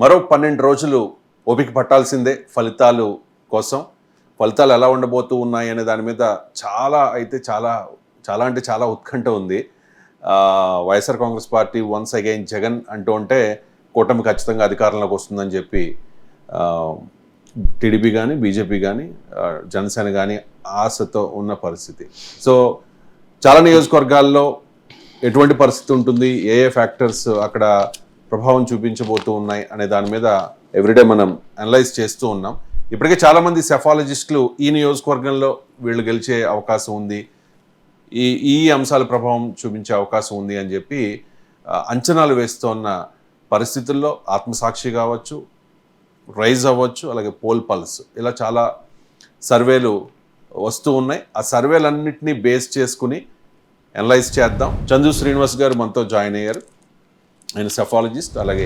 మరో 12 రోజులు ఓపిక పట్టాల్సిందే ఫలితాలు కోసం. ఫలితాలు ఎలా ఉండబోతూ ఉన్నాయి అనే దాని మీద చాలా ఉత్కంఠ ఉంది. YSR Congress party once again Jagan అంటూ ఉంటే కూటమి ఖచ్చితంగా అధికారంలోకి వస్తుందని చెప్పి టీడీపీ కానీ బీజేపీ కానీ జనసేన కానీ ఆశతో ఉన్న పరిస్థితి. సో చాలా నియోజకవర్గాల్లో ఎటువంటి పరిస్థితి ఉంటుంది, ఏ ఫ్యాక్టర్స్ అక్కడ ప్రభావం చూపించబోతూ ఉన్నాయి అనే దాని మీద ఎవ్రీడే మనం అనలైజ్ చేస్తూ ఉన్నాం. ఇప్పటికే చాలామంది సెఫాలజిస్టులు ఈ నియోజకవర్గంలో వీళ్ళు గెలిచే అవకాశం ఉంది, ఈ అంశాల ప్రభావం చూపించే అవకాశం ఉంది అని చెప్పి అంచనాలు వేస్తున్న పరిస్థితుల్లో ఆత్మసాక్షి కావచ్చు, రైజ్ అవ్వచ్చు, అలాగే పోల్ పల్స్ ఇలా చాలా సర్వేలు వస్తూ ఉన్నాయి. ఆ సర్వేలన్నింటినీ బేస్ చేసుకుని అనలైజ్ చేద్దాం. చందు శ్రీనివాస్ గారు మనతో జాయిన్ అయ్యారు. ఆయన సెఫాలజిస్ట్. అలాగే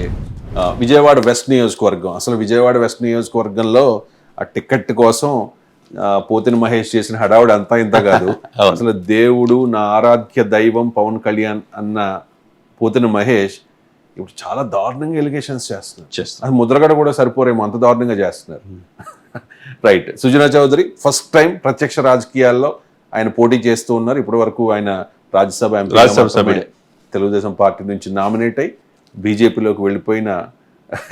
విజయవాడ వెస్ట్ నియోజకవర్గం, అసలు విజయవాడ వెస్ట్ నియోజకవర్గంలో ఆ టికెట్ కోసం పోతిన మహేష్ చేసిన హడావుడి అంతా ఇంత కాదు. అసలు దేవుడు, నా ఆరాధ్య దైవం పవన్ కళ్యాణ్ అన్న పోతిన మహేష్ ఇప్పుడు చాలా దారుణంగా ఎలిగేషన్స్ చేస్తున్నారు. అది ముద్రగడ కూడా సరిపోరేమో, అంత దారుణంగా చేస్తున్నారు. Right. Sujana Chowdary first time ప్రత్యక్ష రాజకీయాల్లో ఆయన పోటీ చేస్తూ ఉన్నారు. ఇప్పటి వరకు ఆయన రాజ్యసభ ఎంపీ, తెలుగుదేశం పార్టీ నుంచి నామినేట్ అయి బీజేపీలోకి వెళ్ళిపోయిన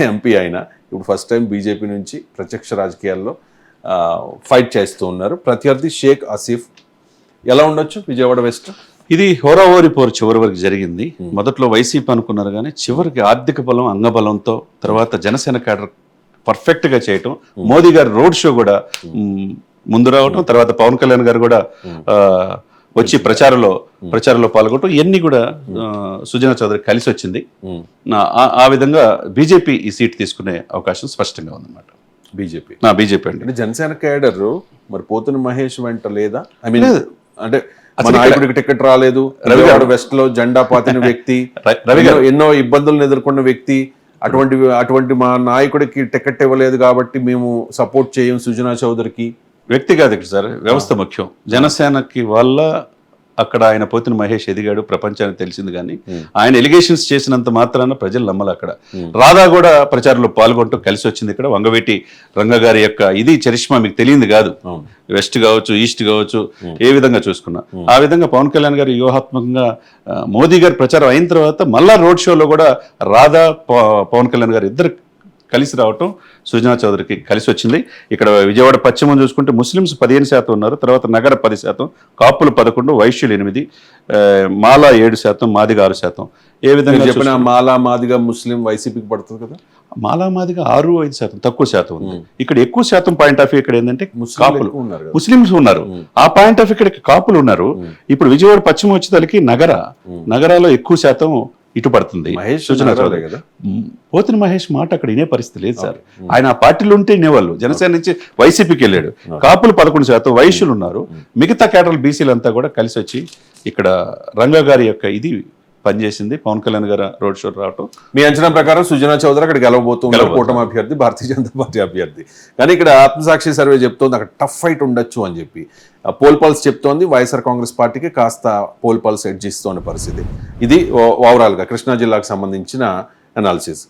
ఎంపీ ఆయన ఇప్పుడు ఫస్ట్ టైం బీజేపీ నుంచి ప్రత్యక్ష రాజకీయాల్లో ఫైట్ చేస్తూ ఉన్నారు. ప్రత్యర్థి షేక్ ఆసిఫ్. ఎలా ఉండొచ్చు విజయవాడ వెస్ట్? ఇది హోరాహోరీ పోరు చివరి వరకు జరిగింది. మొదట్లో వైసీపీ అనుకున్నారు కానీ చివరికి ఆర్థిక బలం, అంగబలంతో తర్వాత జనసేన క్యాడర్ పర్ఫెక్ట్గా చేయటం, మోదీ గారు రోడ్ షో కూడా ముందు రావటం, తర్వాత పవన్ కళ్యాణ్ గారు కూడా వచ్చి ప్రచారంలో పాల్గొనడం, ఇవన్నీ కూడా సుజనా చౌదరి కలిసి వచ్చింది. ఆ విధంగా బీజేపీ ఈ సీట్ తీసుకునే అవకాశం స్పష్టంగా ఉందన్నమాట. బీజేపీ అంటే జనసేన కేడర్ మరి పోతున్న మహేష్ వెంట లేదా? ఐ మీన్ అంటే నాయకుడికి టికెట్ రాలేదు, రవిగౌడ వెస్ట్ లో జెండా పాతిన వ్యక్తి, ఎన్నో ఇబ్బందులను ఎదుర్కొన్న వ్యక్తి, అటువంటి మా నాయకుడికి టికెట్ ఇవ్వలేదు కాబట్టి మేము సపోర్ట్ చేయం సుజనా చౌదరికి. వ్యక్తి కాదు సార్, వ్యవస్థ ముఖ్యం. జనసేనకి వల్ల అక్కడ ఆయన పోతిన మహేష్ ఎదిగాడు, ప్రపంచానికి తెలిసింది. కానీ ఆయన ఎలిగేషన్స్ చేసినంత మాత్రాన ప్రజలు నమ్మలు. అక్కడ రాధా కూడా ప్రచారంలో పాల్గొంటూ కలిసి వచ్చింది. ఇక్కడ వంగవేటి రంగ గారి యొక్క ఇది చరిష్మా మీకు తెలియంది కాదు. వెస్ట్ కావచ్చు, ఈస్ట్ కావచ్చు, ఏ విధంగా చూసుకున్నా ఆ విధంగా పవన్ కళ్యాణ్ గారు వ్యూహాత్మకంగా మోదీ గారి ప్రచారం అయిన తర్వాత మళ్ళా రోడ్ షోలో కూడా రాధా, పవన్ కళ్యాణ్ గారు ఇద్దరు కలిసి రావటం సుజనా చౌదరికి కలిసి వచ్చింది. ఇక్కడ విజయవాడ పశ్చిమం చూసుకుంటే ముస్లిమ్స్ 15% ఉన్నారు, తర్వాత నగర 10%, కాపులు 11%, వైశ్యులు 8%, మాలా 7%, మాదిగ 6%. ఏ విధంగా చెప్పిన మాలా మాదిగ ముస్లిం వైసీపీకి పడుతుంది కదా. మాలా మాదిగ 6-5% తక్కువ శాతం ఉంది. ఇక్కడ ఎక్కువ శాతం పాయింట్ ఆఫ్ వ్యూ ఇక్కడ ఏంటంటే కాపులు, ముస్లింస్ ఉన్నారు. ఆ పాయింట్ ఆఫ్ ఇక్కడ కాపులు ఉన్నారు. ఇప్పుడు విజయవాడ పశ్చిమ వచ్చేసరికి నగరాల్లో ఎక్కువ శాతం ఇటు పడుతుంది. సుజనా చౌదరి కదా, పోతిన మహేష్ మాట అక్కడ వినే పరిస్థితి లేదు సార్. ఆయన ఆ పార్టీలో ఉంటే వినేవాళ్ళు. జనసేన నుంచి వైసీపీకి వెళ్ళాడు. కాపులు 11%, వైశ్యులు ఉన్నారు. మిగతా కేటర్లు బీసీలు అంతా కూడా కలిసి వచ్చి ఇక్కడ రంగా గారి యొక్క ఇది పనిచేసింది. పవన్ కళ్యాణ్ గారు రోడ్ షో రావటం. మీ అంచనా ప్రకారం సుజనా చౌదరి అక్కడ గెలవబోతుంది, కూటమి అభ్యర్థి, భారతీయ జనతా పార్టీ అభ్యర్థి. కానీ ఇక్కడ ఆత్మసాక్షి సర్వే చెప్తోంది అక్కడ టఫ్ ఫైట్ ఉండొచ్చు అని చెప్పి. పోల్ పల్స్ చెప్తోంది వైఎస్ఆర్ కాంగ్రెస్ పార్టీకి కాస్త పోల్ పల్స్ ఎడ్జ్ ఇస్తోన్న పరిస్థితి. ఇది ఓవరాల్గా కృష్ణా జిల్లాకు సంబంధించిన అనాలిసిస్.